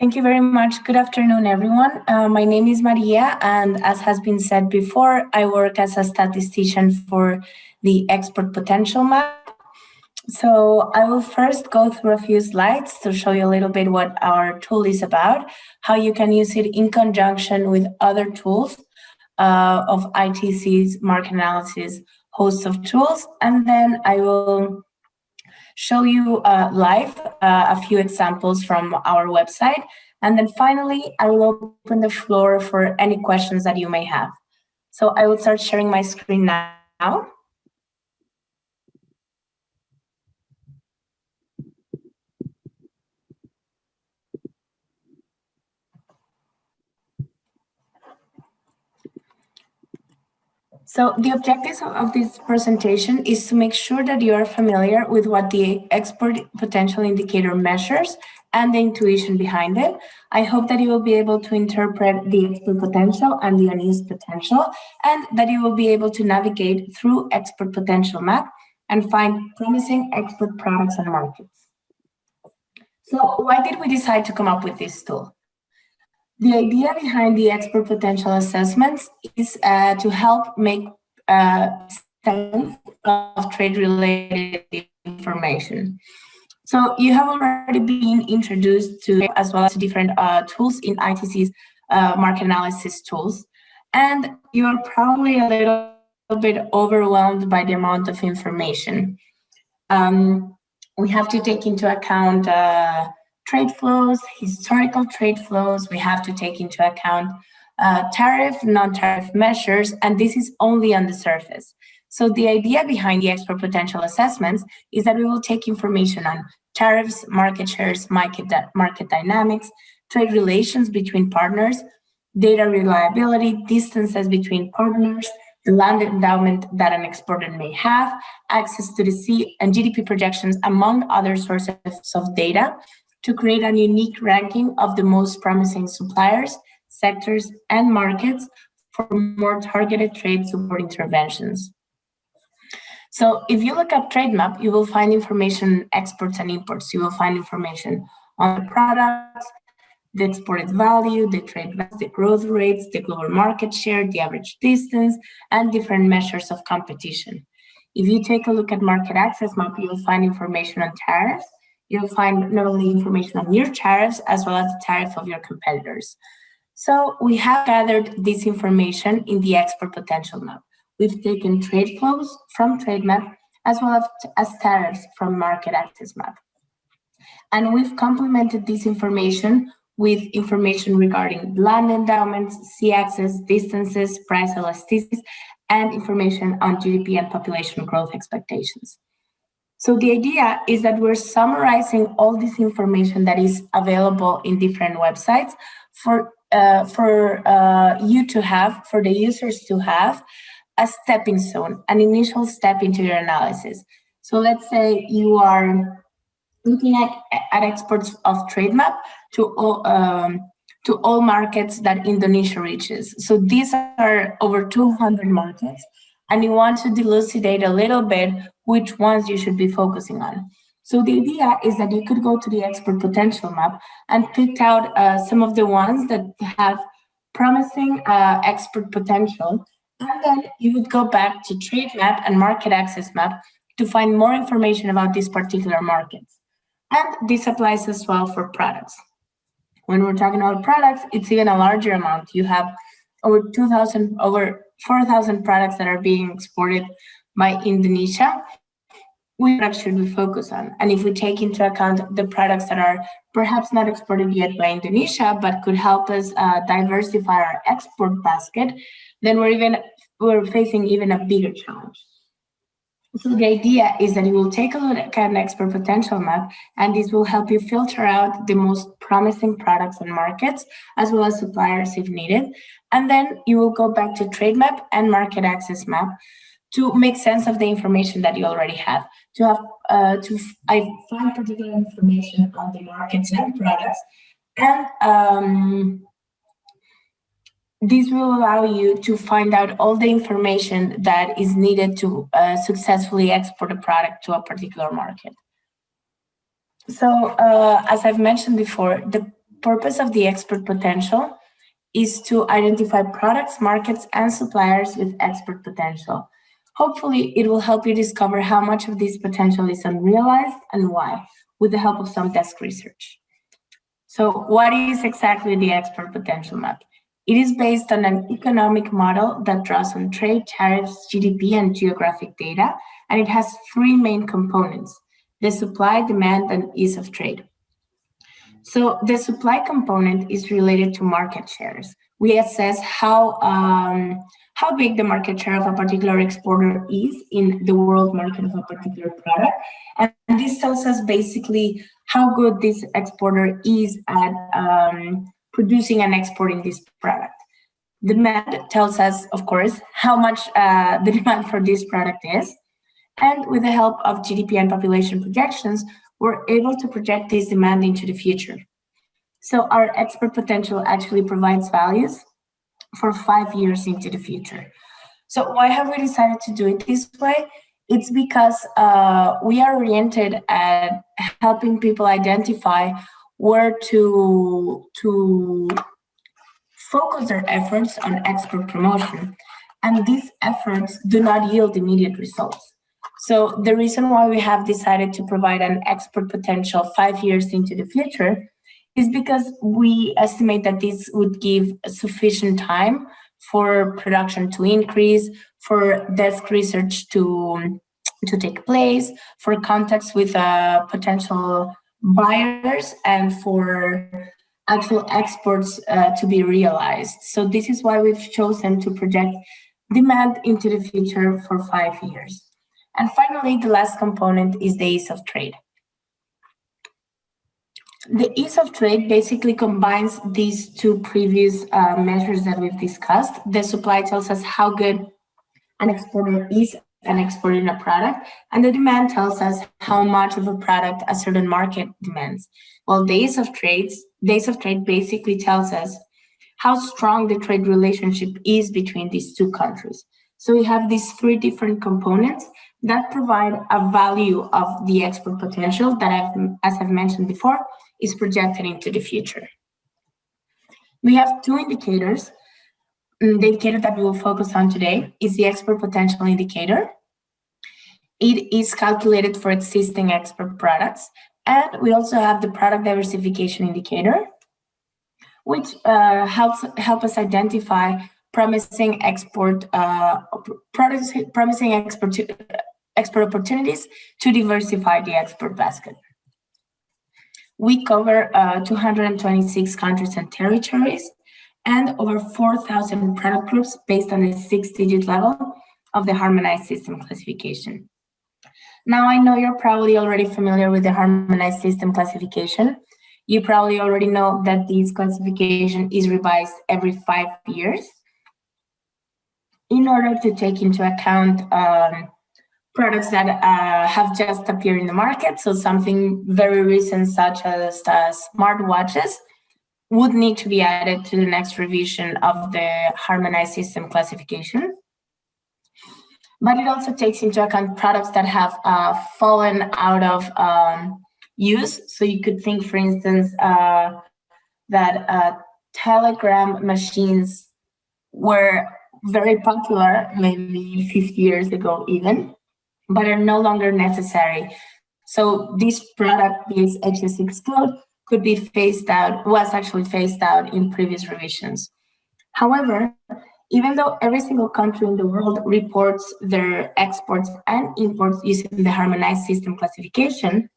Thank you very much. Good afternoon, everyone. My name is Maria, and as has been said before, I work as a statistician for the Export Potential Map. So I will first go through a few slides to show you a little bit what our tool is about, how you can use it in conjunction with other tools of ITC's market analysis host of tools, and then I will show you live a few examples from our website. And then finally, I will open the floor for any questions that you may have. So I will start sharing my screen now. So the objectives of this presentation is to make sure that you are familiar with what the export potential indicator measures and the intuition behind it. I hope that you will be able to interpret the export potential and the unused potential, and that you will be able to navigate through export potential map and find promising export products and markets. So why did we decide to come up with this tool? The idea behind the export potential assessments is to help make sense of trade-related information. So you have already been introduced to, as well as to different tools in ITC's market analysis tools, and you are probably a little bit overwhelmed by the amount of information. We have to take into account trade flows, historical trade flows. We have to take into account tariff, non-tariff measures, and this is only on the surface. So the idea behind the export potential assessments is that we will take information on tariffs, market shares, market dynamics, trade relations between partners, data reliability, distances between partners, the land endowment that an exporter may have, access to the sea, and GDP projections, among other sources of data, to create a unique ranking of the most promising suppliers, sectors, and markets for more targeted trade support interventions. So if you look at Trade Map, you will find information on exports and imports. You will find information on the products, the exported value, the trade value, the growth rates, the global market share, the average distance, and different measures of competition. If you take a look at Market Access Map, you will find information on tariffs. You'll find not only information on your tariffs, as well as the tariff of your competitors. So we have gathered this information in the Export Potential Map. We've taken trade flows from Trade Map, as well as tariffs from Market Access Map. And we've complemented this information with information regarding land endowments, sea access, distances, price elasticities, and information on GDP and population growth expectations. So the idea is that we're summarizing all this information that is available in different websites for you to have, for the users to have, a stepping stone, an initial step into your analysis. So let's say you are looking at exports of Trade Map to all markets that Indonesia reaches. So these are over 200 markets, and you want to elucidate a little bit which ones you should be focusing on. So the idea is that you could go to the Export Potential Map and pick out some of the ones that have promising export potential, and then you would go back to Trade Map and Market Access Map to find more information about these particular markets. And this applies as well for products. When we're talking about products, it's even a larger amount. You have over 4,000 products that are being exported by Indonesia. Which products should we focus on? And if we take into account the products that are perhaps not exported yet by Indonesia, but could help us diversify our export basket, then we're facing even a bigger challenge. So the idea is that you will take a look at an export potential map, and this will help you filter out the most promising products and markets, as well as suppliers if needed. And then you will go back to Trade Map and Market Access Map to make sense of the information that you already have. I find particular information on the markets and products, and this will allow you to find out all the information that is needed to successfully export a product to a particular market. So as I've mentioned before, purpose of the export potential is to identify products, markets, and suppliers with export potential. Hopefully, it will help you discover how much of this potential is unrealized and why, with the help of some desk research. So, what is exactly the export potential map? It is based on an economic model that draws on trade, tariffs, GDP, and geographic data, and it has three main components: the supply, demand, and ease of trade. So the supply component is related to market shares. We assess how big the market share of a particular exporter is in the world market of a particular product, and this tells us basically how good this exporter is at producing and exporting this product. Demand tells us, of course, how much the demand for this product is, and with the help of GDP and population projections, we're able to project this demand into the future. So our export potential actually provides values for 5 years into the future. So why have we decided to do it this way? It's because we are oriented at helping people identify where to focus their efforts on export promotion. And these efforts do not yield immediate results. So the reason why we have decided to provide an export potential 5 years into the future is because we estimate that this would give sufficient time for production to increase, for desk research to take place, for contacts with potential buyers, and for actual exports to be realized. So this is why we've chosen to project demand into the future for 5 years. And finally, the last component is the ease of trade. The ease of trade basically combines these two previous measures that we've discussed. The supply tells us how good an exporter is at exporting a product, and the demand tells us how much of a product a certain market demands. Well, the ease of trade basically tells us how strong the trade relationship is between these two countries. So we have these three different components that provide a value of the export potential that, as I've mentioned before, is projected into the future. We have two indicators. The indicator that we will focus on today is the export potential indicator. It is calculated for existing export products. And we also have the product diversification indicator, which helps us identify promising export opportunities to diversify the export basket. We cover 226 countries and territories and over 4,000 product groups based on the 6-digit level of the harmonized system classification. Now, I know you're probably already familiar with the harmonized system classification. You probably already know that this classification is revised every 5 years in order to take into account products that have just appeared in the market. So something very recent, such as smartwatches, would need to be added to the next revision of the harmonized system classification. But it also takes into account products that have fallen out of use. So you could think, for instance, that telegram machines were very popular maybe 50 years ago even, but are no longer necessary. So this product, this HS6 code, could be was actually phased out in previous revisions. However, even though every single country in the world reports their exports and imports using the harmonized system classification,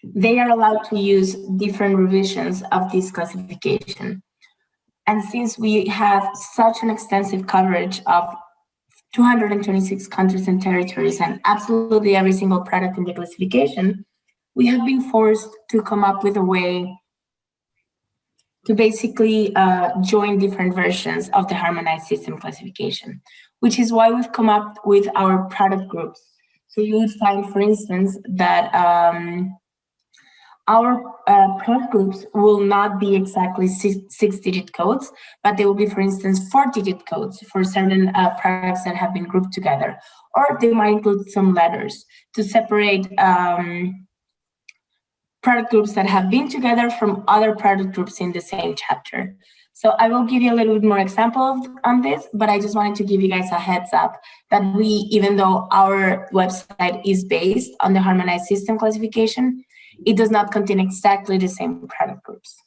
they are allowed to use different revisions of this classification. And since we have such an extensive coverage of 226 countries and territories and absolutely every single product in the classification, we have been forced to come up with a way to basically join different versions of the harmonized system classification, which is why we've come up with our product groups. So you would find, for instance, that our product groups will not be exactly 6-digit codes, but they will be, for instance, 4-digit codes for certain products that have been grouped together, or they might include some letters to separate product groups that have been together from other product groups in the same chapter. So I will give you a little bit more example on this, but I just wanted to give you guys a heads up that we, even though our website is based on the harmonized system classification, it does not contain exactly the same product groups.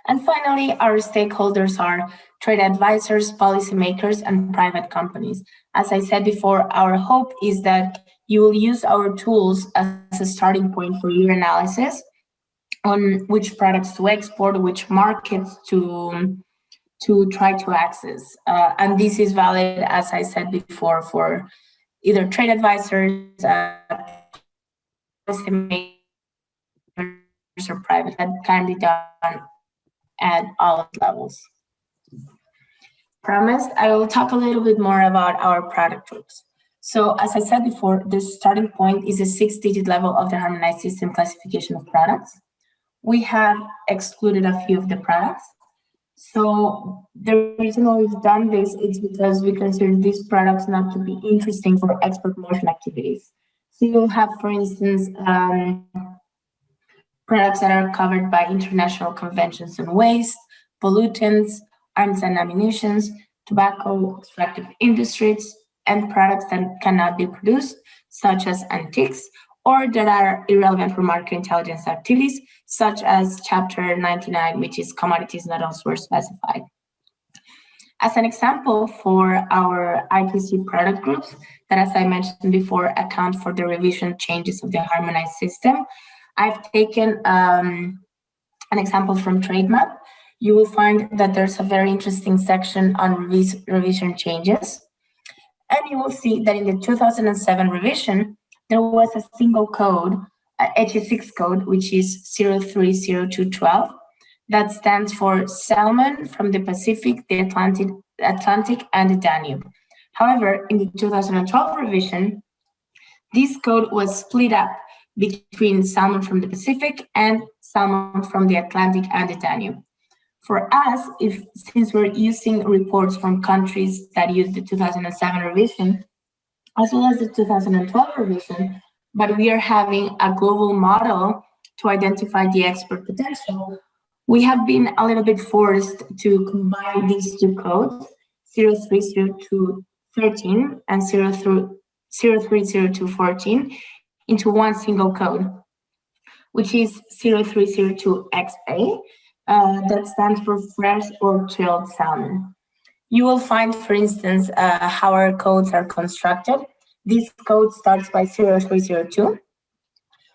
And finally, our stakeholders are trade advisors, policymakers, and private companies. As I said before, our hope is that you will use our tools as a starting point for your analysis on which products to export, which markets to try to access. And this is valid, as I said before, for either trade advisors, policymakers, or private. That can be done at all levels. Promised, I will talk a little bit more about our product groups. So as I said before, the starting point is a 6-digit level of the harmonized system classification of products. We have excluded a few of the products. So the reason why we've done this is because we consider these products not to be interesting for export promotion activities. So you'll have, for instance, products that are covered by international conventions on waste, pollutants, arms and ammunition, tobacco, extractive industries, and products that cannot be produced, such as antiques, or that are irrelevant for market intelligence activities, such as Chapter 99, which is commodities not elsewhere specified. As an example for our ITC product groups, that as I mentioned before, account for the revision changes of the harmonized system, I've taken an example from TradeMap. You will find that there's a very interesting section on revision changes. And you will see that in the 2007 revision, there was a single code, HE6 code, which is 030212, that stands for salmon from the Pacific, the Atlantic, and the Danube. However, in the 2012 revision, this code was split up between salmon from the Pacific and salmon from the Atlantic and the Danube. For us, since we're using reports from countries that use the 2007 revision, as well as the 2012 revision, but we are having a global model to identify the export potential, we have been a little bit forced to combine these two codes, 030213 and 030214, into one single code, which is 0302XA, that stands for fresh or chilled salmon. You will find, for instance, how our codes are constructed. This code starts by 0302,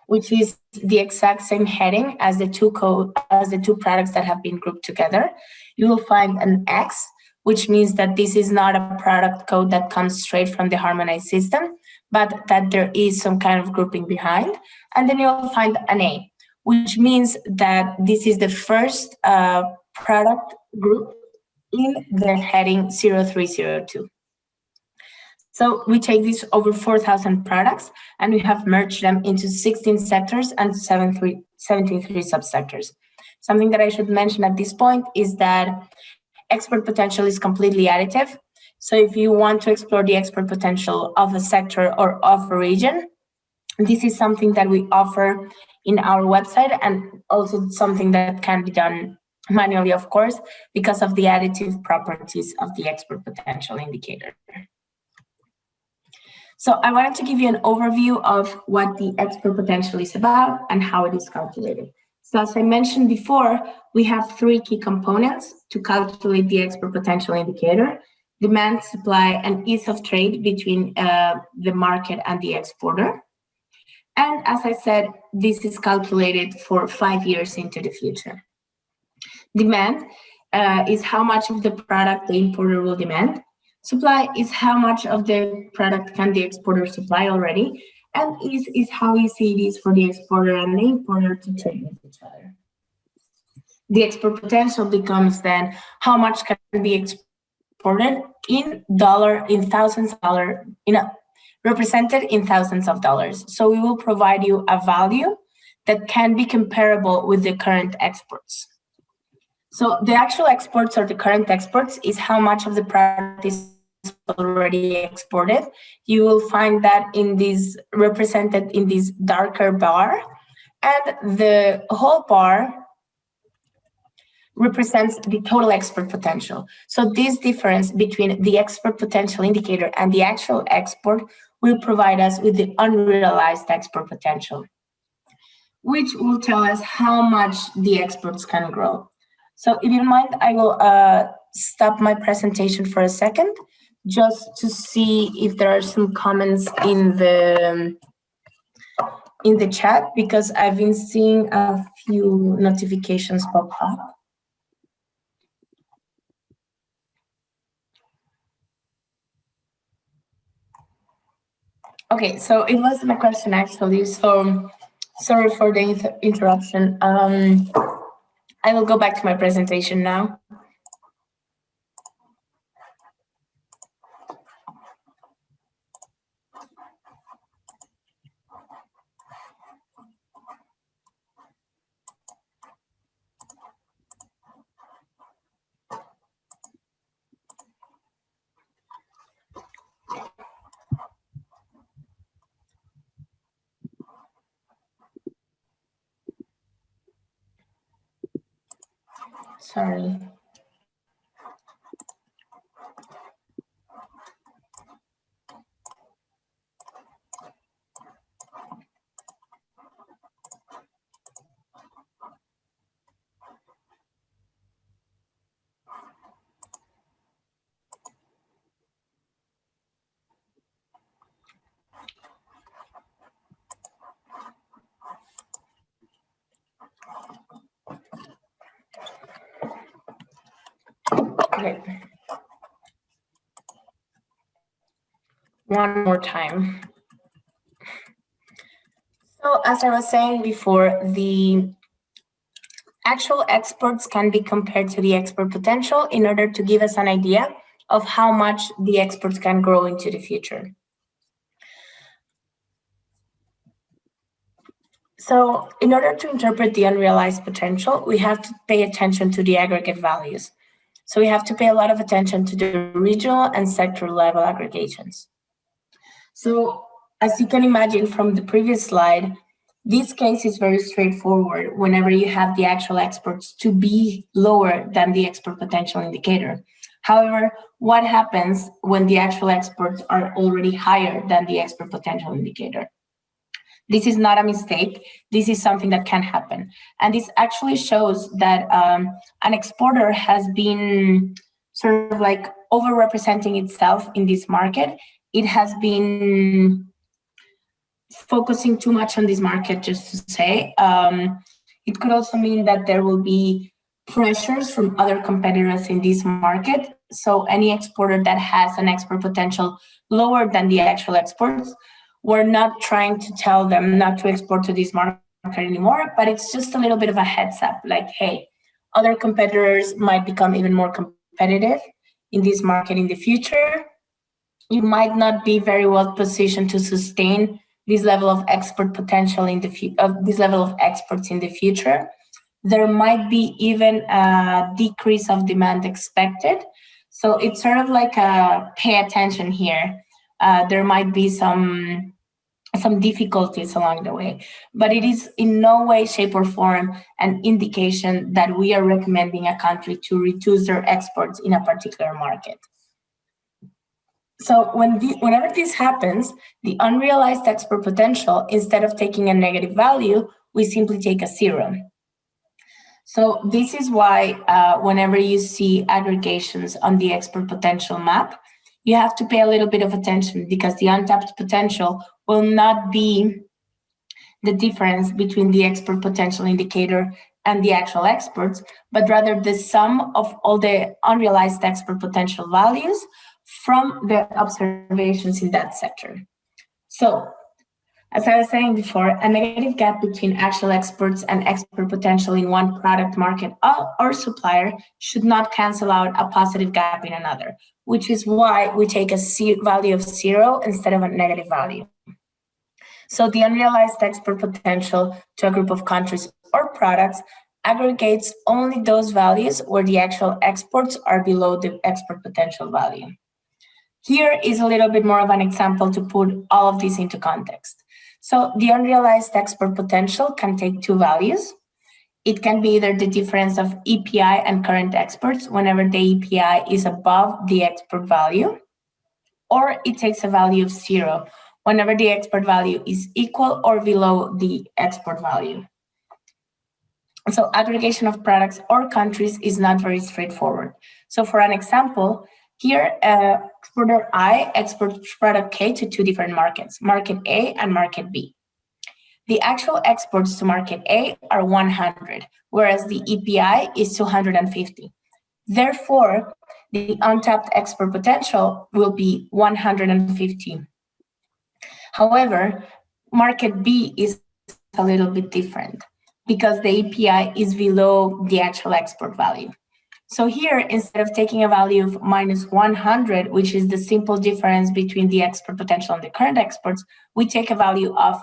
which is the exact same heading as the two products that have been grouped together. You will find an X, which means that this is not a product code that comes straight from the harmonized system, but that there is some kind of grouping behind. And then you'll find an A, which means that this is the first product group in the heading 0302. So we take these over 4,000 products and we have merged them into 16 sectors and 73 subsectors. Something that I should mention at this point is that export potential is completely additive. So if you want to explore the export potential of a sector or of a region, this is something that we offer in our website, and also something that can be done manually, of course, because of the additive properties of the export potential indicator. So I wanted to give you an overview of what the export potential is about and how it is calculated. So as I mentioned before, we have three key components to calculate the export potential indicator: demand, supply, and ease of trade between the market and the exporter. And as I said, this is calculated for 5 years into the future. Demand is how much of the product the importer will demand. Supply is how much of the product can the exporter supply already. And ease is how easy it is for the exporter and the importer to trade with each other. The export potential becomes then how much can be exported in thousands of dollars, represented in thousands of dollars. So we will provide you a value that can be comparable with the current exports. So the actual exports or the current exports is how much of the product is already exported. You will find that in this represented in this darker bar, And the whole bar represents the total export potential. So this difference between the export potential indicator and the actual export will provide us with the unrealized export potential, which will tell us how much the exports can grow. So if you don't mind, I will stop my presentation for a second just to see if there are some comments in the chat, because I've been seeing a few notifications pop up. Okay, so it wasn't a question actually, so sorry for the interruption. I will go back to my presentation now. Sorry. Okay. One more time. So as I was saying before, the actual exports can be compared to the export potential in order to give us an idea of how much the exports can grow into the future. So in order to interpret the unrealized potential, we have to pay attention to the aggregate values. So we have to pay a lot of attention to the regional and sector level aggregations. So as you can imagine from the previous slide, this case is very straightforward whenever you have the actual exports to be lower than the export potential indicator. However, what happens when the actual exports are already higher than the export potential indicator? This is not a mistake. This is something that can happen. And this actually shows that an exporter has been sort of like overrepresenting itself in this market. It has been focusing too much on this market, just to say. It could also mean that there will be pressures from other competitors in this market. So any exporter that has an export potential lower than the actual exports, we're not trying to tell them not to export to this market anymore, but it's just a little bit of a heads up, like, hey, other competitors might become even more competitive in this market in the future. You might not be very well positioned to sustain this level of export potential in this level of exports in the future. There might be even a decrease of demand expected. So it's sort of like a pay attention here. There might be some difficulties along the way, but it is in no way, shape, or form an indication that we are recommending a country to reduce their exports in a particular market. So whenever this happens, the unrealized export potential, instead of taking a negative value, we simply take a 0. So this is why whenever you see aggregations on the export potential map, you have to pay a little bit of attention, because the untapped potential will not be the difference between the export potential indicator and the actual exports, but rather the sum of all the unrealized export potential values from the observations in that sector. So, as I was saying before, a negative gap between actual exports and export potential in one product market or supplier should not cancel out a positive gap in another, which is why we take a value of 0 instead of a negative value. So the unrealized export potential to a group of countries or products aggregates only those values where the actual exports are below the export potential value. Here is a little bit more of an example to put all of this into context. So the unrealized export potential can take two values. It can be either the difference of EPI and current exports whenever the EPI is above the export value, or it takes a value of 0 whenever the export value is equal or below the export value. So aggregation of products or countries is not very straightforward. So for an example, here, exporter I exports product K to two different markets, market A and market B. The actual exports to market A are 100, whereas the EPI is 250. Therefore, the untapped export potential will be 150. However, market B is a little bit different because the API is below the actual export value. So here, instead of taking a value of minus 100, which is the simple difference between the export potential and the current exports, we take a value of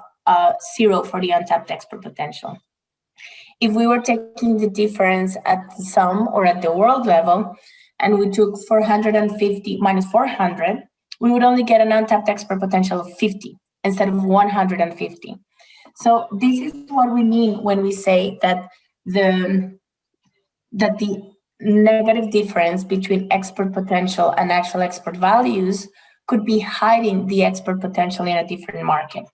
0 for the untapped export potential. If we were taking the difference at the sum or at the world level, and we took 450 minus 400, we would only get an untapped export potential of 50 instead of 150. So this is what we mean when we say that the negative difference between export potential and actual export values could be hiding the export potential in a different market.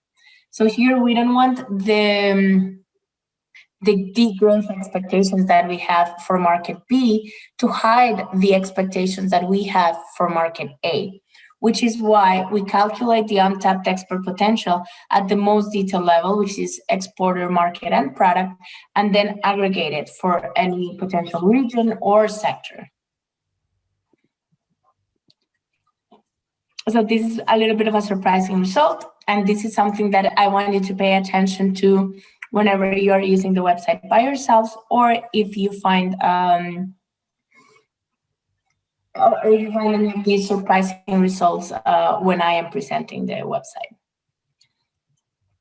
So here we don't want the degrowth expectations that we have for market B to hide the expectations that we have for market A, which is why we calculate the untapped export potential at the most detailed level, which is exporter, market, and product, and then aggregate it for any potential region or sector. So this is a little bit of a surprising result, and this is something that I want you to pay attention to whenever you are using the website by yourselves, or if you find any of these surprising results when I am presenting the website.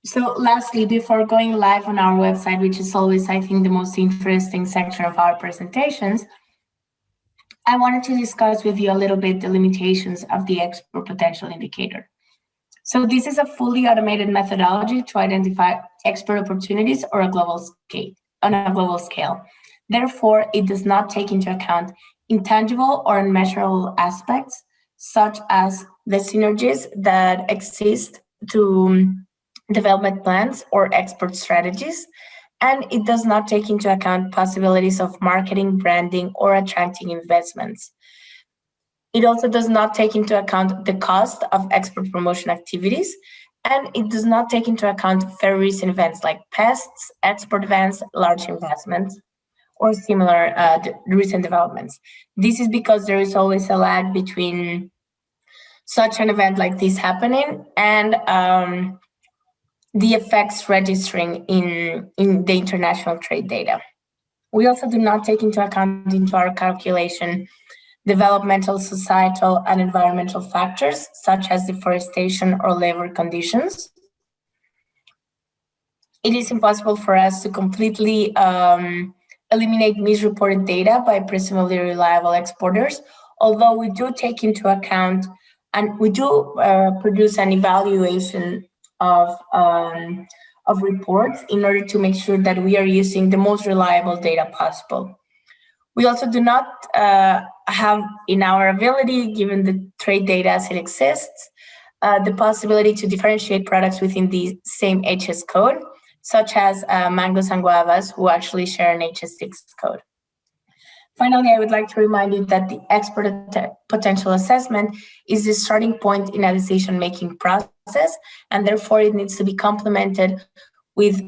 So lastly, before going live on our website, which is always, I think, the most interesting section of our presentations, I wanted to discuss with you a little bit the limitations of the export potential indicator. So this is a fully automated methodology to identify export opportunities on a global scale. Therefore, it does not take into account intangible or unmeasurable aspects, such as the synergies that exist to development plans or export strategies, and it does not take into account possibilities of marketing, branding, or attracting investments. It also does not take into account the cost of export promotion activities, and it does not take into account very recent events like pests, export events, large investments, or similar recent developments. This is because there is always a lag between such an event like this happening and the effects registering in the international trade data. We also do not take into account into our calculation developmental, societal, and environmental factors, such as deforestation or labor conditions. It is impossible for us to completely eliminate misreported data by presumably reliable exporters, although we do take into account and we do produce an evaluation of reports in order to make sure that we are using the most reliable data possible. We also do not have in our ability, given the trade data as it exists, the possibility to differentiate products within the same HS code, such as mangoes and guavas, who actually share an HS6 code. Finally, I would like to remind you that the export potential assessment is the starting point in a decision-making process, and therefore it needs to be complemented with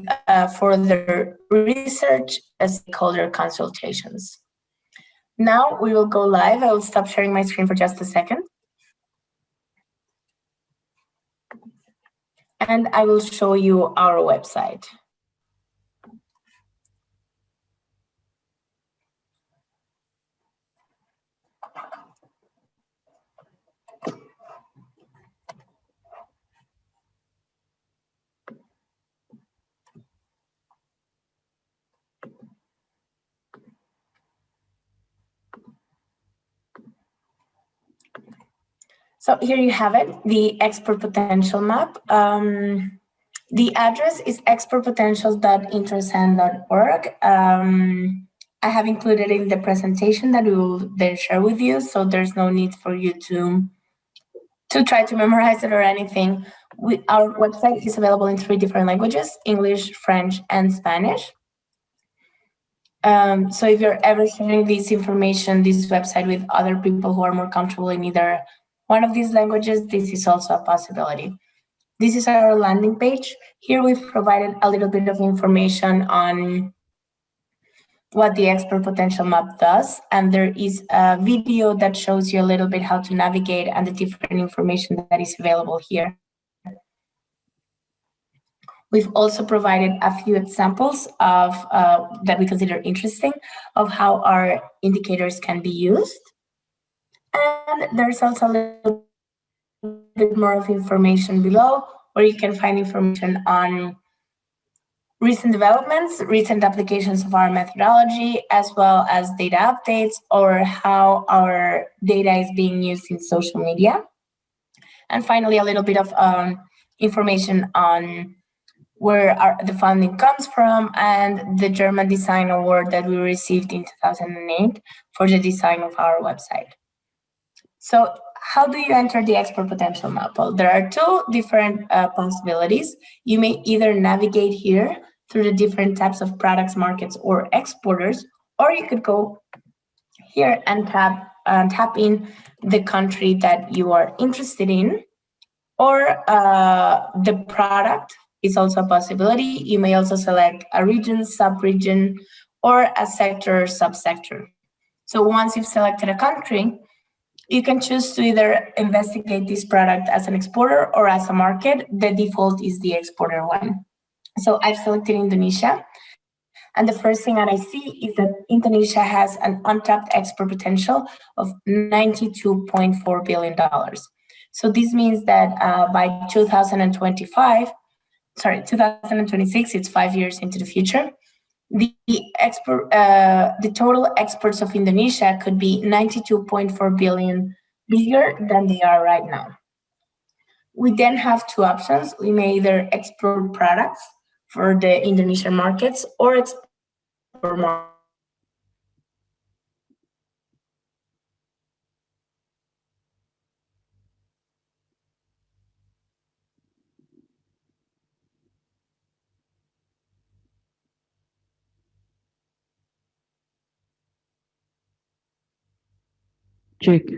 further research and stakeholder consultations. Now we will go live. I will stop sharing my screen for just a second. And I will show you our website. So here you have it, the export potential map. The address is expertpotentials.intersend.org. I have included in the presentation that we will then share with you, so there's no need for you to try to memorize it or anything. Our website is available in 3 different languages: English, French, and Spanish. So if you're ever sharing this information, this website, with other people who are more comfortable in either one of these languages, this is also a possibility. This is our landing page. Here we've provided a little bit of information on what the Expert Potential Map does, and there is a video that shows you a little bit how to navigate and the different information that is available here. We've also provided a few examples of that we consider interesting of how our indicators can be used. And there's also a little bit more of information below, where you can find information on recent developments, recent applications of our methodology, as well as data updates or how our data is being used in social media. And finally, a little bit of information on where the funding comes from and the German Design Award that we received in 2008 for the design of our website. So how do you enter the Export Potential Map? Well, there are 2 different possibilities. You may either navigate here through the different types of products, markets, or exporters, or you could go here and tap in the country that you are interested in, or the product is also a possibility. You may also select a region, sub-region, or a sector or subsector. So once you've selected a country, you can choose to either investigate this product as an exporter or as a market. The default is the exporter one. So I've selected Indonesia. And the first thing that I see is that Indonesia has an untapped export potential of $92.4 billion. So this means that by 2026, it's 5 years into the future, the total exports of Indonesia could be 92.4 billion bigger than they are right now. We then have 2 options. We may either export products for the Indonesian markets or export markets. Cek.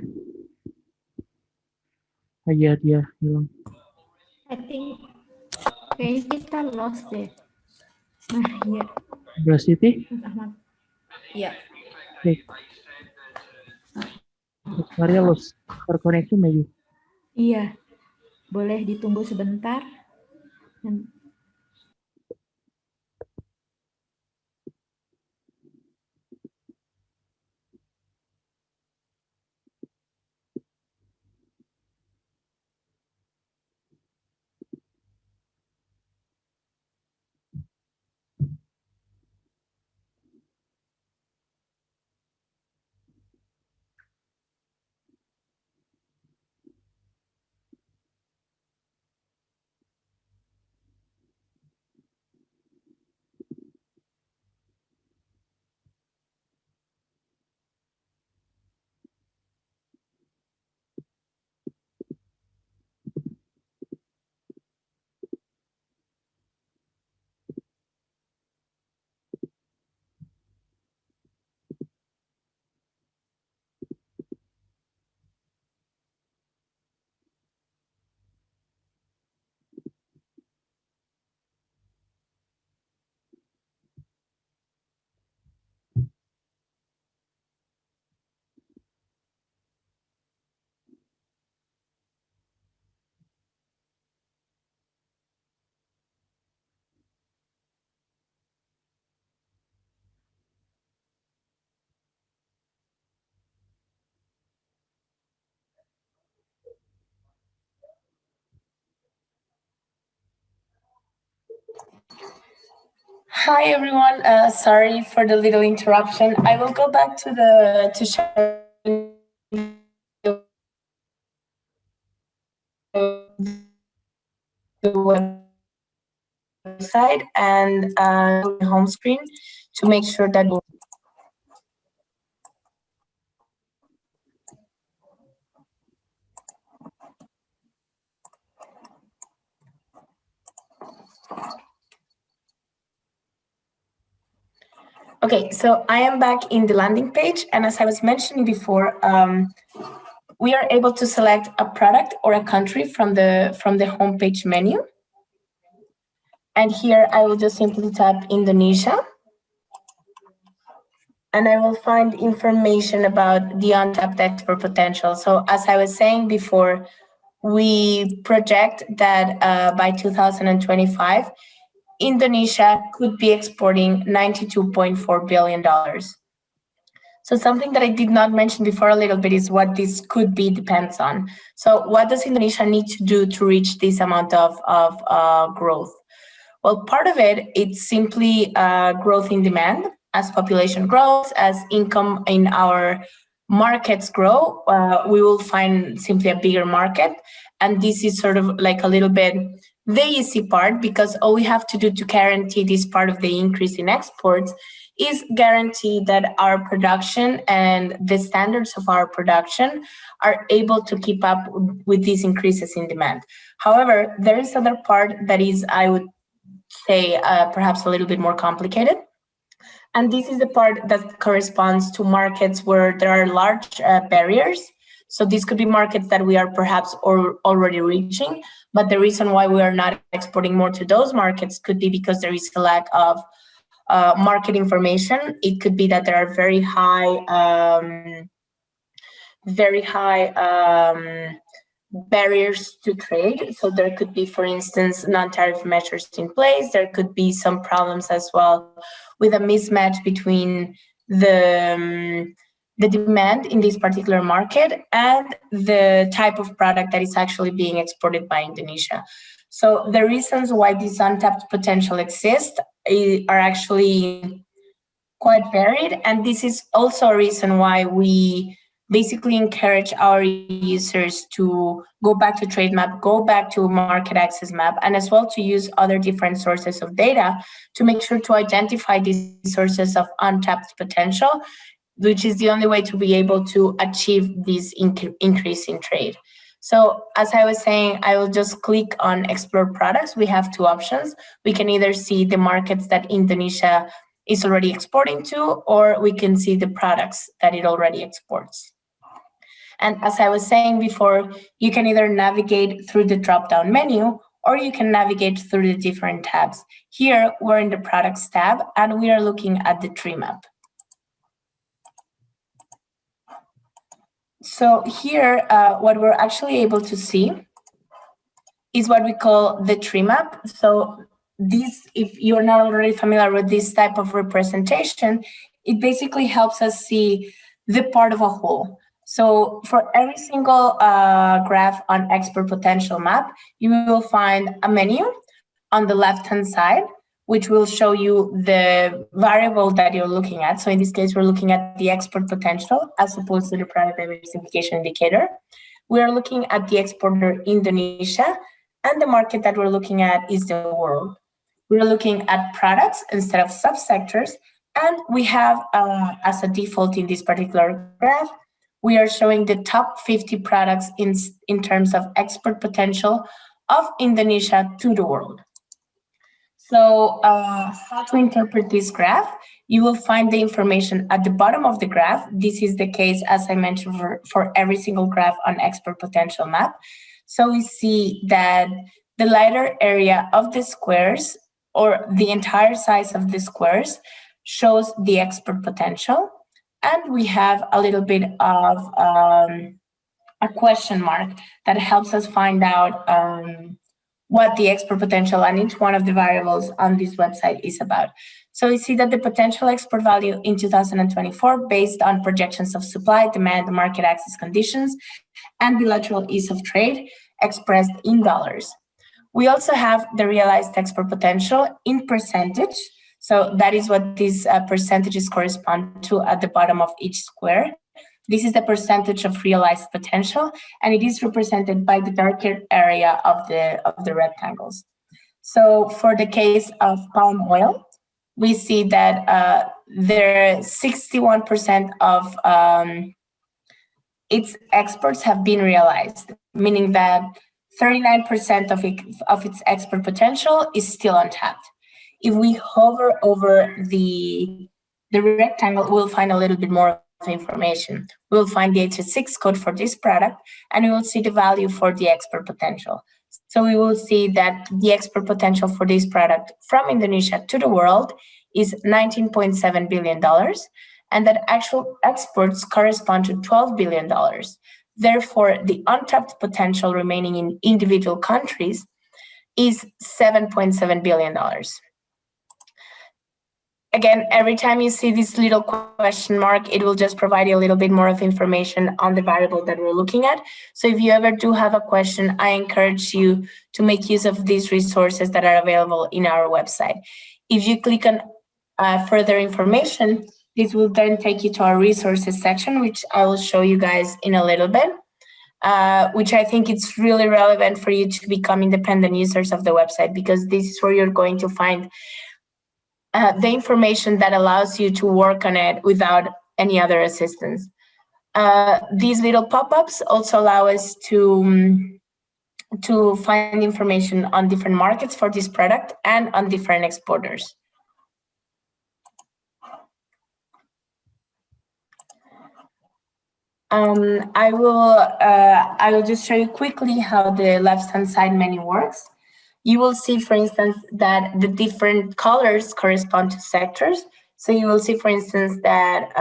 Iya dia hilang. I think kayaknya kita lost deh. Nah, iya. Beras Siti? Mas Ahmad. Iya. Oke. Mas Maria lost her connection maybe. Iya. Boleh ditunggu sebentar. Hi everyone. Sorry for the little interruption. I will go back to sharing the website website and the home screen to make sure that Okay, so I am back in the landing page, and as I was mentioning before, we are able to select a product or a country from the homepage menu. And here I will just simply tap Indonesia, and I will find information about the untapped export potential. So as I was saying before, we project that by 2025, Indonesia could be exporting $92.4 billion. So something that I did not mention before a little bit is what this could be depends on. So what does Indonesia need to do to reach this amount of growth? Well, part of it, it's simply growth in demand. As population grows, as income in our markets grow, we will find simply a bigger market. And this is sort of like a little bit the easy part, because all we have to do to guarantee this part of the increase in exports is guarantee that our production and the standards of our production are able to keep up with these increases in demand. However, there is other part that is, I would say, perhaps a little bit more complicated. And this is the part that corresponds to markets where there are large barriers. So these could be markets that we are perhaps already reaching, but the reason why we are not exporting more to those markets could be because there is a lack of market information. It could be that there are very high barriers to trade. So there could be, for instance, non-tariff measures in place. There could be some problems as well with a mismatch between the demand in this particular market and the type of product that is actually being exported by Indonesia. So the reasons why this untapped potential exists are actually quite varied, and this is also a reason why we basically encourage our users to go back to trade map, go back to market access map, and as well to use other different sources of data to make sure to identify these sources of untapped potential, which is the only way to be able to achieve this increase in trade. So as I was saying, I will just click on explore products. We have two options. We can either see the markets that Indonesia is already exporting to, or we can see the products that it already exports. And as I was saying before, you can either navigate through the drop-down menu, or you can navigate through the different tabs. Here, we're in the products tab, and we are looking at the tree map. So here, what we're actually able to see is what we call the tree map. So this, if you're not already familiar with this type of representation, it basically helps us see the part of a whole. So for every single graph on export potential map, you will find a menu on the left-hand side, which will show you the variable that you're looking at. So in this case, we're looking at the export potential as opposed to the product diversification indicator. We are looking at the exporter Indonesia, and the market that we're looking at is the world. We're looking at products instead of subsectors, and we have, as a default in this particular graph, we are showing the top 50 products in terms of export potential of Indonesia to the world. So how to interpret this graph? You will find the information at the bottom of the graph. This is the case, as I mentioned, for every single graph on export potential map. So we see that the lighter area of the squares, or the entire size of the squares, shows the export potential. And we have a little bit of a question mark that helps us find out what the export potential and each one of the variables on this website is about. So we see that the potential export value in 2024, based on projections of supply, demand, market access conditions, and bilateral ease of trade expressed in dollars. We also have the realized export potential in percentage. So that is what these percentages correspond to at the bottom of each square. This is the percentage of realized potential, and it is represented by the darker area of the rectangles. So for the case of palm oil, we see that there 61% of its exports have been realized, meaning that 39% of its export potential is still untapped. If we hover over the rectangle, we'll find a little bit more of information. We'll find the HS6 code for this product, and we will see the value for the export potential. So we will see that the export potential for this product from Indonesia to the world is $19.7 billion, and that actual exports correspond to $12 billion. Therefore, the untapped potential remaining in individual countries is $7.7 billion. Again, every time you see this little question mark, it will just provide you a little bit more of information on the variable that we're looking at. So if you ever do have a question, I encourage you to make use of these resources that are available in our website. If you click on further information, this will then take you to our resources section, which I will show you guys in a little bit, which I think it's really relevant for you to become independent users of the website, because this is where you're going to find the information that allows you to work on it without any other assistance. These little pop-ups also allow us to find information on different markets for this product and on different exporters. I will just show you quickly how the left-hand side menu works. You will see, for instance, that the different colors correspond to sectors. So you will see, for instance, that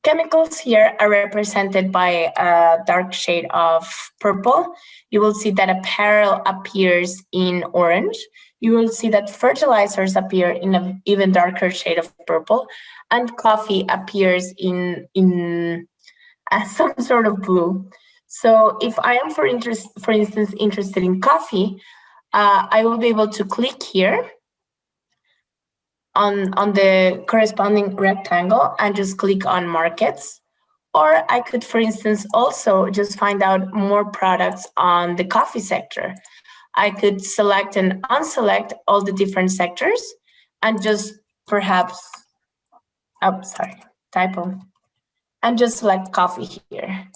chemicals here are represented by a dark shade of purple. You will see that apparel appears in orange. You will see that fertilizers appear in an even darker shade of purple, and coffee appears in some sort of blue. So if I am, for instance, interested in coffee, I will be able to click here on the corresponding rectangle and just click on markets. Or I could, for instance, also just find out more products on the coffee sector. I could select and unselect all the different sectors and just perhaps, and just select coffee here.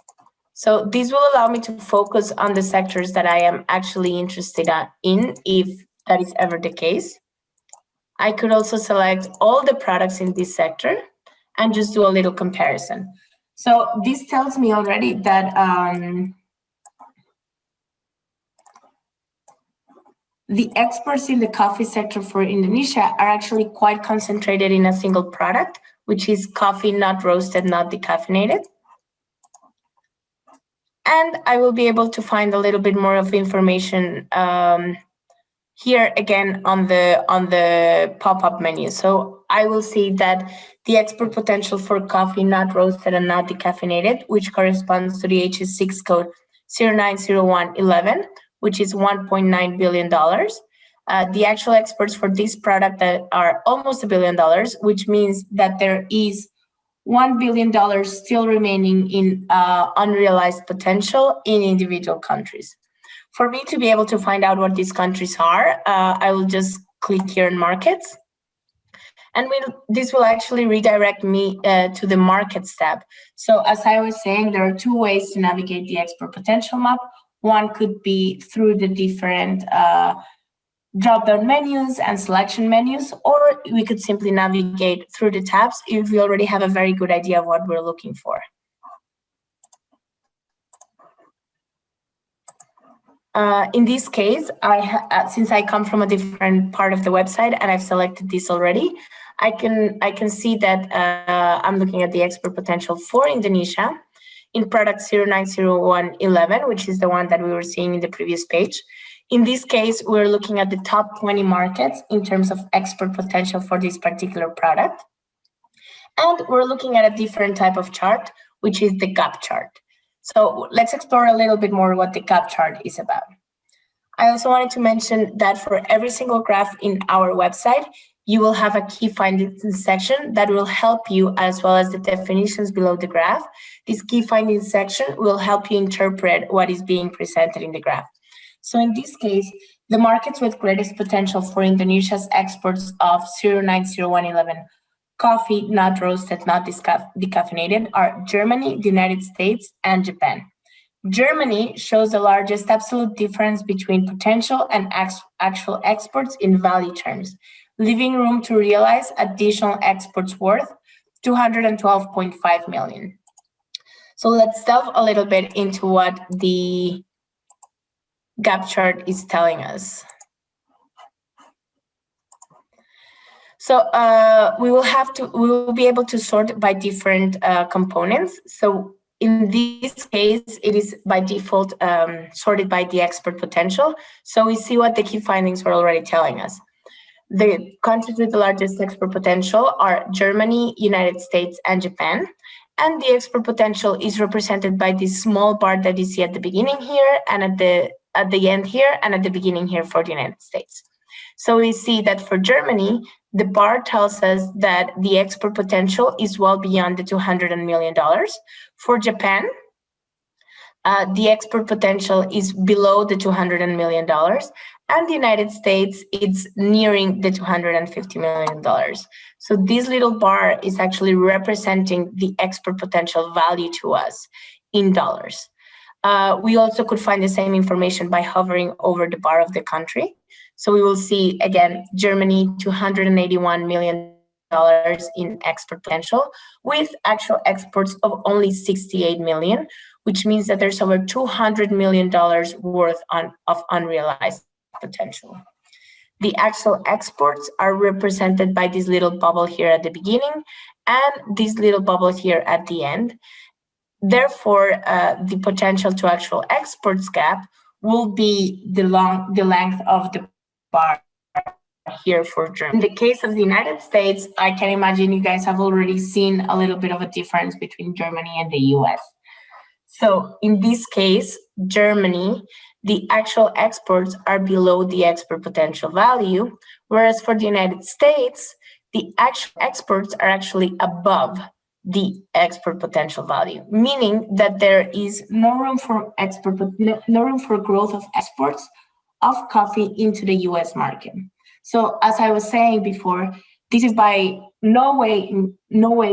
So this will allow me to focus on the sectors that I am actually interested in, if that is ever the case. I could also select all the products in this sector and just do a little comparison. So this tells me already that the exports in the coffee sector for Indonesia are actually quite concentrated in a single product, which is coffee not roasted, not decaffeinated. And I will be able to find a little bit more of information here again on the pop-up menu. So I will see that the export potential for coffee not roasted and not decaffeinated, which corresponds to the HS6 code 090111, which is $1.9 billion. The actual exports for this product that are almost $1 billion, which means that there is $1 billion still remaining in unrealized potential in individual countries. For me to be able to find out what these countries are, I will just click here in markets. And this will actually redirect me to the markets tab. So as I was saying, there are two ways to navigate the export potential map. One could be through the different drop-down menus and selection menus, or we could simply navigate through the tabs if we already have a very good idea of what we're looking for. In this case, since I come from a different part of the website and I've selected this already, I can see that I'm looking at the export potential for Indonesia in product 090111, which is the one that we were seeing in the previous page. In this case, we're looking at the top 20 markets in terms of export potential for this particular product. And we're looking at a different type of chart, which is the gap chart. So let's explore a little bit more what the gap chart is about. I also wanted to mention that for every single graph in our website, you will have a key findings section that will help you, as well as the definitions below the graph. This key findings section will help you interpret what is being presented in the graph. So in this case, The markets with greatest potential for Indonesia's exports of 090111 coffee, not roasted, not decaffeinated, are Germany, the United States, and Japan. Germany shows the largest absolute difference between potential and actual exports in value terms, leaving room to realize additional exports worth 212.5 million. So let's delve a little bit into what the gap chart is telling us. So we will be able to sort by different components. So in this case, it is by default sorted by the export potential. So we see what the key findings were already telling us. The countries with the largest export potential are Germany, United States, and Japan. And the export potential is represented by this small bar that you see at the beginning here, and at the end here, and at the beginning here for the United States. So we see that for Germany, the bar tells us that the export potential is well beyond the $200 million. For Japan, the export potential is below the $200 million. And the United States, it's nearing the $250 million. So this little bar is actually representing the export potential value to us in dollars. We also could find the same information by hovering over the bar of the country. So we will see, again, Germany, $281 million in export potential, with actual exports of only 68 million, which means that there's over $200 million worth of unrealized potential. The actual exports are represented by this little bubble here at the beginning and this little bubble here at the end. Therefore, the potential to actual exports gap will be the length of the bar here for Germany. In the case of the United States, I can imagine you guys have already seen a little bit of a difference between Germany and the US. So in this case, Germany, the actual exports are below the export potential value, whereas for the United States, the actual exports are actually above the export potential value, meaning that there is no room for growth of exports of coffee into the US market. So as I was saying before, this is by no way,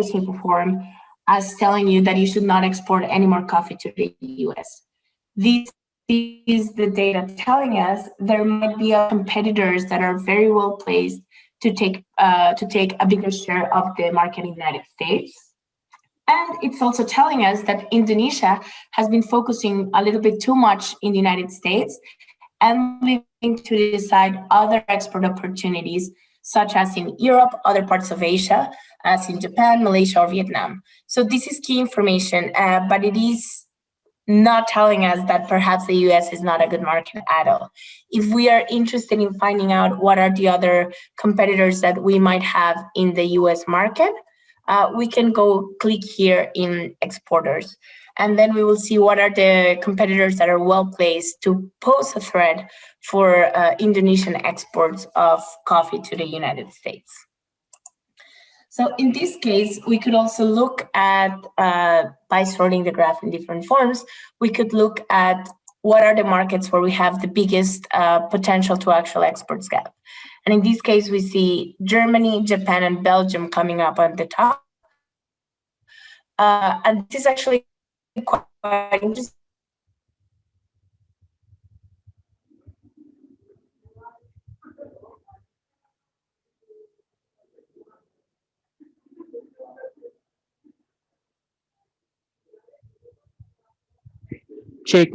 shape, or form as telling you that you should not export any more coffee to the US. This is the data telling us there might be competitors that are very well placed to take a bigger share of the market in the United States. And it's also telling us that Indonesia has been focusing a little bit too much in the United States and leaving to decide other export opportunities, such as in Europe, other parts of Asia, as in Japan, Malaysia, or Vietnam. So this is key information, but it is not telling us that perhaps the US is not a good market at all. If we are interested in finding out what are the other competitors that we might have in the US market, we can go click here in exporters, and then we will see what are the competitors that are well placed to pose a threat for Indonesian exports of coffee to the United States. So in this case, we could also look at, by sorting the graph in different forms, we could look at what are the markets where we have the biggest potential to actual exports gap. And in this case, we see Germany, Japan, and Belgium coming up on the top. And this is actually quite interesting. Cek.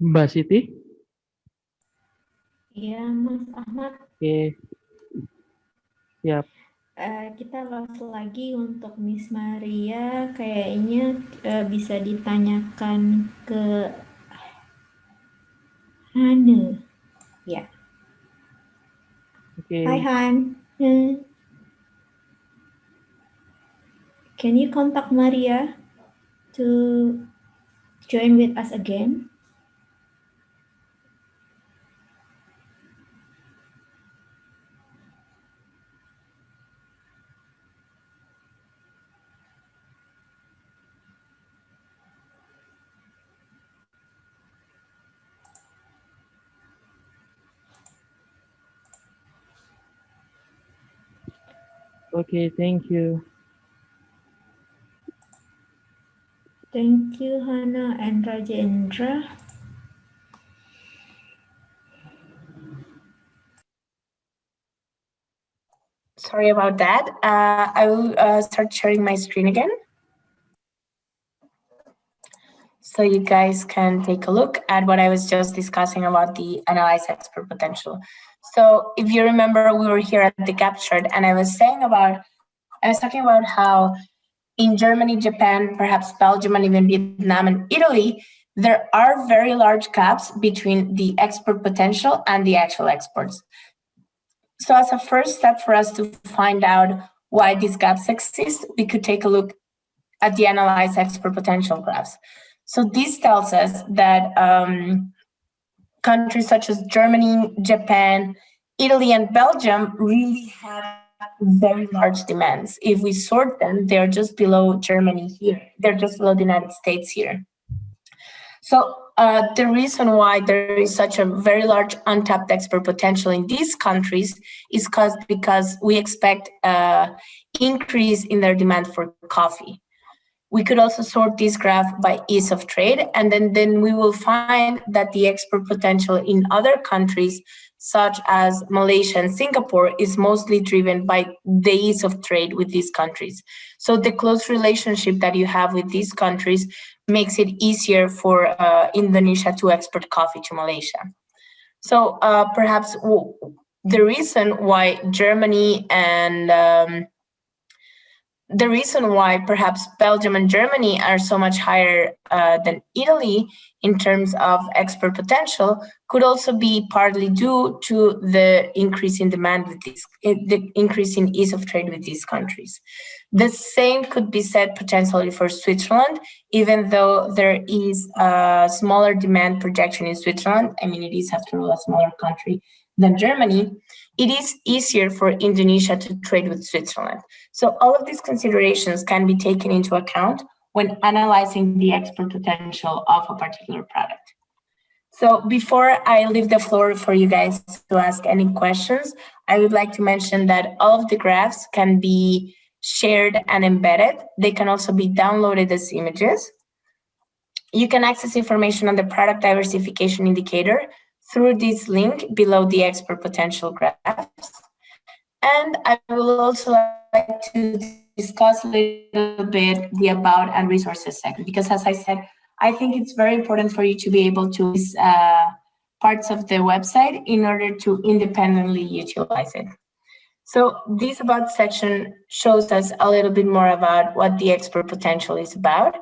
Mbak Siti? Iya, Mas Ahmad. Oke. Siap. Kita lost lagi untuk Miss Maria. Kayaknya bisa ditanyakan ke Hane. Ya. Oke. Hi Han. Can you contact Maria to join with us again? Okay, thank you. Thank you, Hana and Rajendra. Sorry about that. I will start sharing my screen again, so you guys can take a look at what I was just discussing about the analyze export potential. So if you remember, we were here at the gap chart, and I was talking about how in Germany, Japan, perhaps Belgium, and even Vietnam and Italy, there are very large gaps between the export potential and the actual exports. So as a first step for us to find out why these gaps exist, we could take a look at the analyzed export potential graphs. So this tells us that countries such as Germany, Japan, Italy, and Belgium really have very large demands. If we sort them, they're just below Germany here. They're just below the United States here. So the reason why there is such a very large untapped export potential in these countries is because we expect increase in their demand for coffee. We could also sort this graph by ease of trade, and then we will find that the export potential in other countries, such as Malaysia and Singapore, is mostly driven by the ease of trade with these countries. So the close relationship that you have with these countries makes it easier for Indonesia to export coffee to Malaysia. So perhaps the reason why Germany and the reason why perhaps Belgium and Germany are so much higher than Italy in terms of export potential could also be partly due to the increase in demand with the increase in ease of trade with these countries. The same could be said potentially for Switzerland, even though there is a smaller demand projection in Switzerland. I mean, it is after all a smaller country than Germany. It is easier for Indonesia to trade with Switzerland. So all of these considerations can be taken into account when analyzing the export potential of a particular product. So before I leave the floor for you guys to ask any questions, I would like to mention that all of the graphs can be shared and embedded. They can also be downloaded as images. You can access information on the product diversification indicator through this link below the export potential graphs. And I will also like to discuss a little bit the about and resources section, because as I said, I think it's very important for you to be able to use parts of the website in order to independently utilize it. So this about section shows us a little bit more about what the export potential is about,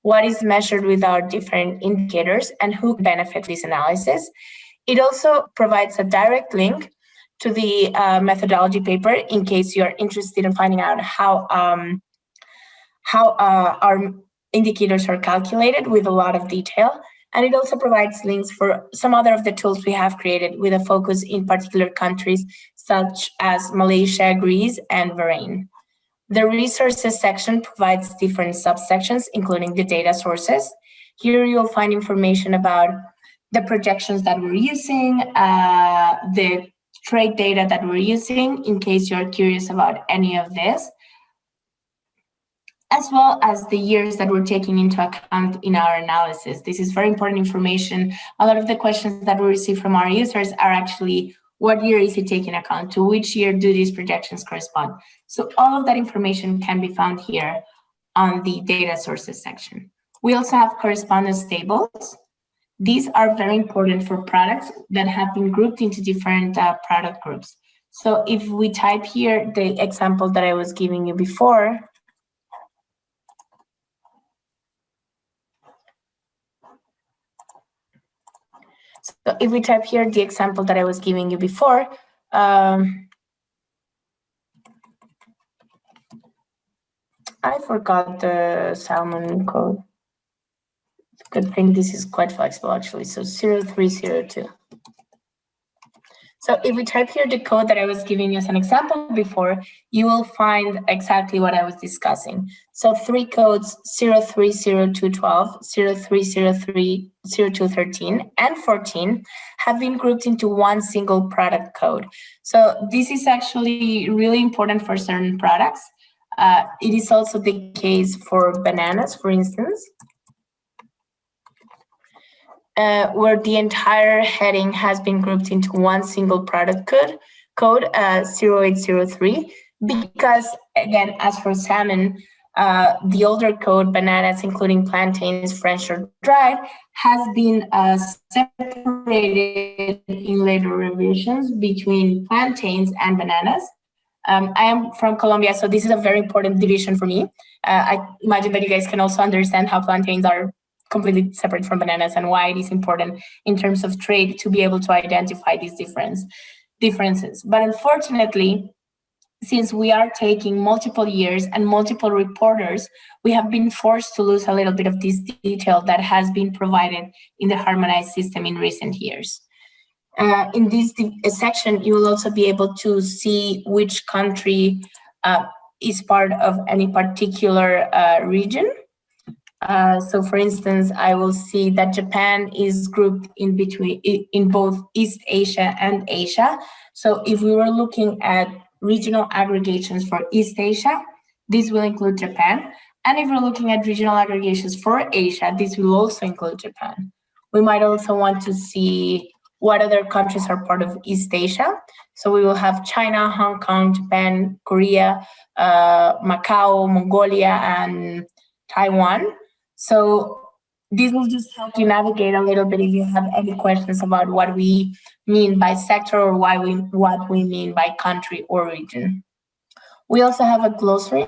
what is measured with our different indicators, and who can benefit this analysis. It also provides a direct link to the methodology paper in case you are interested in finding out how our indicators are calculated with a lot of detail. And it also provides links for some other of the tools we have created with a focus in particular countries such as Malaysia, Greece, and Bahrain. The resources section provides different subsections, including the data sources. Here you'll find information about the projections that we're using, the trade data that we're using, in case you're curious about any of this, as well as the years that we're taking into account in our analysis. This is very important information. A lot of the questions that we receive from our users are actually, what year is it taking account? To which year do these projections correspond? So all of that information can be found here on the data sources section. We also have correspondence tables. These are very important for products that have been grouped into different product groups. So if we type here the example that I was giving you before, so if we type here the example that I was giving you before, I forgot the salmon code. Good thing this is quite flexible actually. So 0302. So if we type here the code that I was giving you as an example before, you will find exactly what I was discussing. So 3 codes, 030212, 0303, 0213, and 14 have been grouped into one single product code. So this is actually really important for certain products. It is also the case for bananas, for instance, where the entire heading has been grouped into one single product code 0803, because again, as for salmon, the older code, bananas including plantains, French or dried, has been separated in later revisions between plantains and bananas. I am from Colombia, so this is a very important division for me. I imagine that you guys can also understand how plantains are completely separate from bananas and why it is important in terms of trade to be able to identify these differences. But unfortunately, since we are taking multiple years and multiple reporters, we have been forced to lose a little bit of this detail that has been provided in the harmonized system in recent years. In this section, you will also be able to see which country is part of any particular region. So for instance, I will see that Japan is grouped in both East Asia and Asia. So if we were looking at regional aggregations for East Asia, this will include Japan. And if we're looking at regional aggregations for Asia, this will also include Japan. We might also want to see what other countries are part of East Asia. So we will have China, Hong Kong, Japan, Korea, Macau, Mongolia, and Taiwan. So this will just help you navigate a little bit if you have any questions about what we mean by sector or what we mean by country or region. We also have a glossary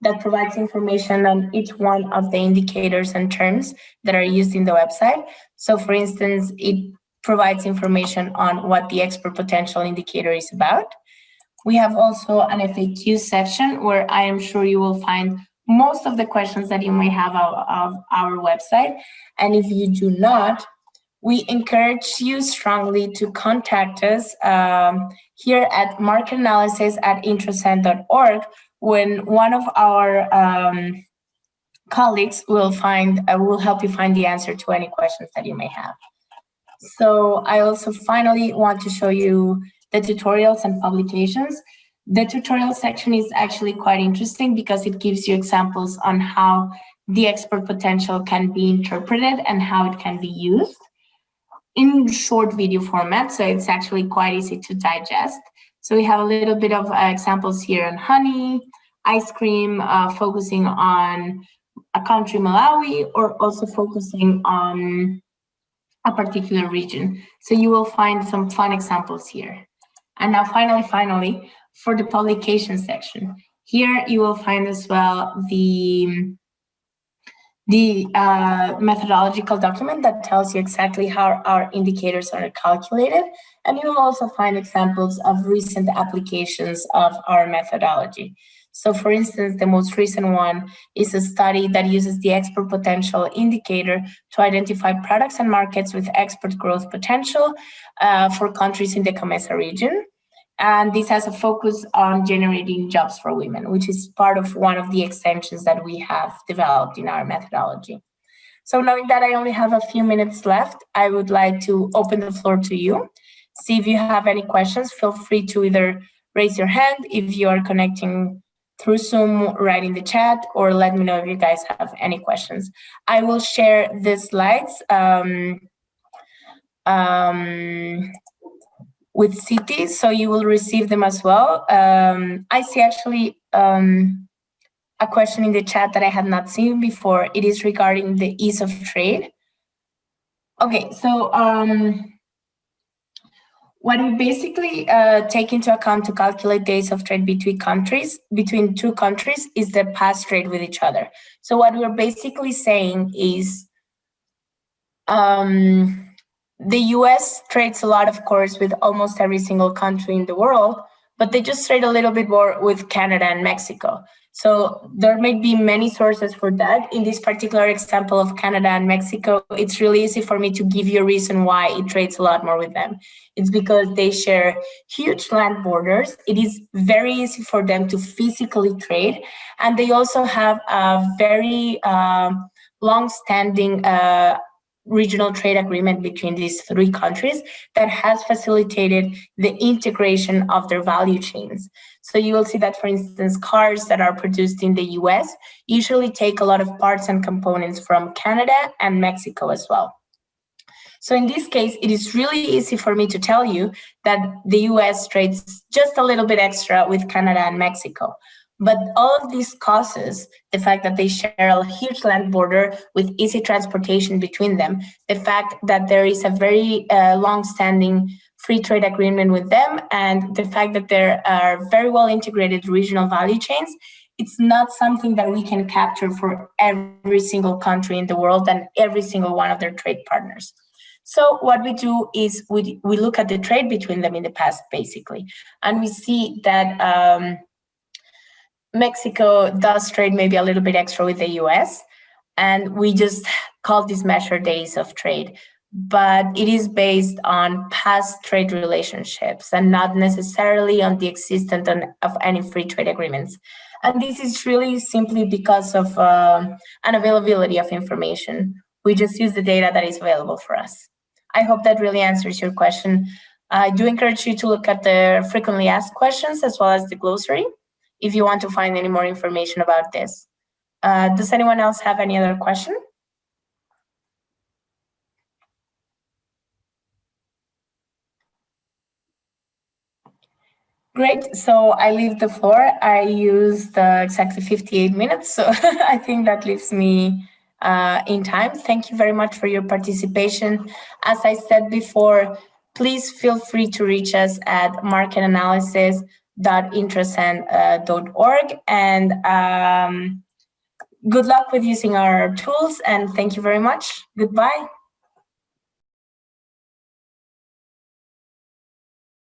that provides information on each one of the indicators and terms that are used in the website. So for instance, it provides information on what the export potential indicator is about. We have also an FAQ section where I am sure you will find most of the questions that you may have of our website. And if you do not, we encourage you strongly to contact us here at marketanalysis@introcent.org when one of our colleagues will help you find the answer to any questions that you may have. So I also finally want to show you the tutorials and publications. The tutorial section is actually quite interesting because it gives you examples on how the export potential can be interpreted and how it can be used in short video format. So it's actually quite easy to digest. So we have a little bit of examples here on honey, ice cream, focusing on a country, Malawi, or also focusing on a particular region. So you will find some fun examples here. And now finally, for the publication section, here you will find as well the methodological document that tells you exactly how our indicators are calculated. And you will also find examples of recent applications of our methodology. So for instance, the most recent one is a study that uses the export potential indicator to identify products and markets with export growth potential for countries in the COMESA region. And this has a focus on generating jobs for women, which is part of one of the extensions that we have developed in our methodology. So knowing that I only have a few minutes left, I would like to open the floor to you. See if you have any questions. Feel free to either raise your hand if you are connecting through Zoom, write in the chat, or let me know if you guys have any questions. I will share the slides with Citi, so you will receive them as well. I see actually a question in the chat that I had not seen before. It is regarding the ease of trade. Okay, so what we basically take into account to calculate days of trade between two countries is the past trade with each other. So what we're basically saying is the US trades a lot, of course, with almost every single country in the world, but they just trade a little bit more with Canada and Mexico. So there may be many sources for that. In this particular example of Canada and Mexico, it's really easy for me to give you a reason why it trades a lot more with them. It's because they share huge land borders. It is very easy for them to physically trade. And they also have a very long-standing regional trade agreement between these three countries that has facilitated the integration of their value chains. So you will see that, for instance, cars that are produced in the US usually take a lot of parts and components from Canada and Mexico as well. So in this case, it is really easy for me to tell you that the US trades just a little bit extra with Canada and Mexico. But all of this causes the fact that they share a huge land border with easy transportation between them, the fact that there is a very long-standing free trade agreement with them, and the fact that there are very well integrated regional value chains. It's not something that we can capture for every single country in the world and every single one of their trade partners. So what we do is we look at the trade between them in the past, basically, and we see that Mexico does trade maybe a little bit extra with the US, and we just call this measure days of trade. But it is based on past trade relationships and not necessarily on the existence of any free trade agreements. And this is really simply because of unavailability of information. We just use the data that is available for us. I hope that really answers your question. I do encourage you to look at the frequently asked questions as well as the glossary if you want to find any more information about this. Does anyone else have any other question? Great, so I leave the floor. I used exactly 58 minutes, so I think that leaves me in time. Thank you very much for your participation. As I said before, please feel free to reach us at marketanalysis.intrasend.org, and good luck with using our tools, and thank you very much. Goodbye.